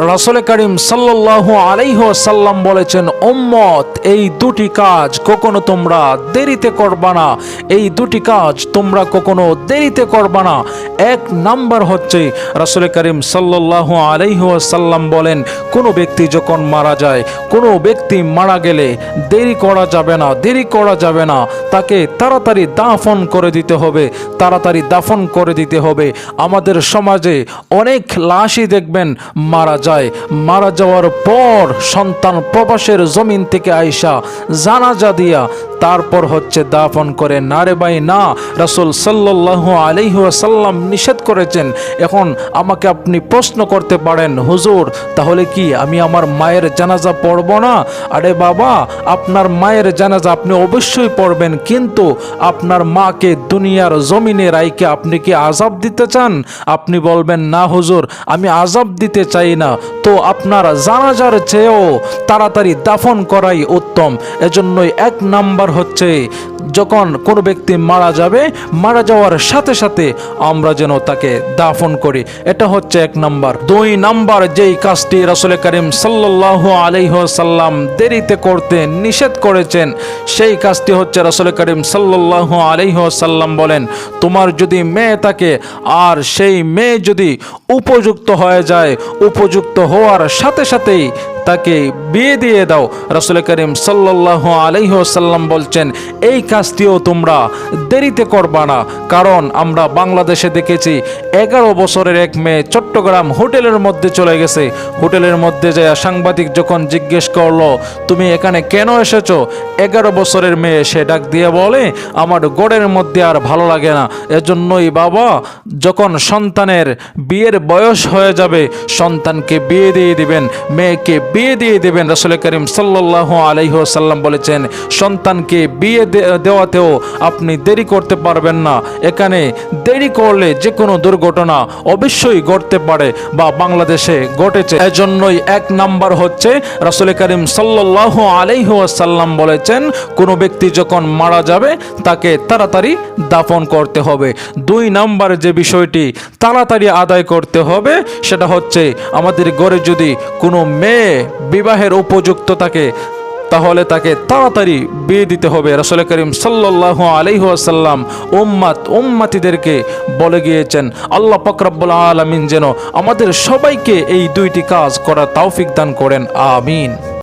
রাসূল করিম সাল্লাল্লাহু আলাইহি ওয়াসাল্লাম বলেছেন, উম্মত এই দুটি কাজ কখনো তোমরা দেরিতে করবা না, এই দুটি কাজ তোমরা কখনো দেরিতে করবা না। এক নাম্বার হচ্ছে রাসূল করিম সাল্লাল্লাহু আলাইহি ওয়াসাল্লাম বলেন, কোনো ব্যক্তি যখন মারা যায়, কোনো ব্যক্তি মারা গেলে দেরি করা যাবে না, দেরি করা যাবে না, তাকে তাড়াতাড়ি দাফন করে দিতে হবে, তাড়াতাড়ি দাফন করে দিতে হবে। আমাদের সমাজে অনেক লাশই দেখবেন মারা যায়, মারা যাওয়ার পর সন্তান প্রবাসের জমিন থেকে আইসা জানাজা দিয়া তারপর হচ্ছে দাফন করে। না রে ভাই না, রাসূল সাল্লাল্লাহু আলাইহি ওয়াসাল্লাম নিষেধ করেছেন। এখন আমাকে আপনি প্রশ্ন করতে পারেন, হুজুর তাহলে কি আমি আমার মায়ের জানাজা পড়ব না? আরে বাবা, আপনার মায়ের জানাজা আপনি অবশ্যই পড়বেন, কিন্তু আপনার মাকে দুনিয়ার জমিনে রাইকে আপনি কি আযাব দিতে চান? আপনি বলবেন না হুজুর আমি আযাব দিতে চাই না, তো আপনার জানাজার চেয়েও তাড়াতাড়ি দাফন করাই উত্তম। এজন্যই এক নাম্বার হচ্ছে যখন কোনো ব্যক্তি মারা যাবে, মারা যাওয়ার সাথে সাথে আমরা যেন তাকে দাফন করি, এটা হচ্ছে এক নাম্বার। দুই নাম্বার যেই কাজটি রাসূল করিম সাল্লাল্লাহু আলাইহি ওয়াসাল্লাম দেরিতে করতে নিষেধ করেছেন, সেই কাজটি হচ্ছে রাসূল করিম সাল্লাল্লাহু আলাইহি ওয়াসাল্লাম বলেন, তোমার যদি মেয়ে থাকে আর সেই মেয়ে যদি উপযুক্ত হয়ে যায়, উপযুক্ত হওয়ার সাথে সাথেই তাকে বিয়ে দিয়ে দাও। রাসূল করিম সাল্লাল্লাহু আলাইহি ওয়াসাল্লাম বলছেন, এই কাজটিও তোমরা দেরিতে করবা না। কারণ আমরা বাংলাদেশে দেখেছি 11 বছরের এক মেয়ে চট্টগ্রাম হোটেলের মধ্যে চলে গেছে। হোটেলের মধ্যে যায় সাংবাদিক যখন জিজ্ঞেস করলো তুমি এখানে কেন এসেছো, 11 বছরের মেয়ে সে ডাক দিয়ে বলে, আমার গড়ের মধ্যে আর ভালো লাগে না। এজন্যই বাবা যখন সন্তানের বিয়ের বয়স হয়ে যাবে সন্তানকে বিয়ে দিয়ে দিবেন, মেয়েকে বিয়ে দিয়ে দেবেন। রাসূল করিম সাল্লাল্লাহু আলাইহি ওয়াসাল্লাম বলেছেন, সন্তানকে বিয়ে দেওয়াতেও আপনি দেরি করতে পারবেন না। এখানে দেরি করলে যে কোনো দুর্ঘটনা অবশ্যই ঘটতে পারে বা বাংলাদেশে ঘটেছে। এজন্যই এক নাম্বার হচ্ছে রাসূল করিম সাল্লাল্লাহু আলাইহি ওয়াসাল্লাম বলেছেন, কোনো ব্যক্তি যখন মারা যাবে তাকে তাড়াতাড়ি দাফন করতে হবে। দুই নাম্বার যে বিষয়টি তাড়াতাড়ি আদায় করতে হবে সেটা হচ্ছে আমাদের ঘরে যদি কোনো মেয়ে বিবাহের উপযুক্ত থাকে তাহলে তাকে তাড়াতাড়ি বিয়ে দিতে হবে। রাসূল করিম সাল্লাল্লাহু আলাইহি ওয়াসাল্লাম উম্মতিদেরকে বলে গিয়েছেন। আল্লাহ পাক রব্বুল আলামিন যেন আমাদের সবাইকে এই দুইটি কাজ করার তৌফিক দান করেন, আমিন।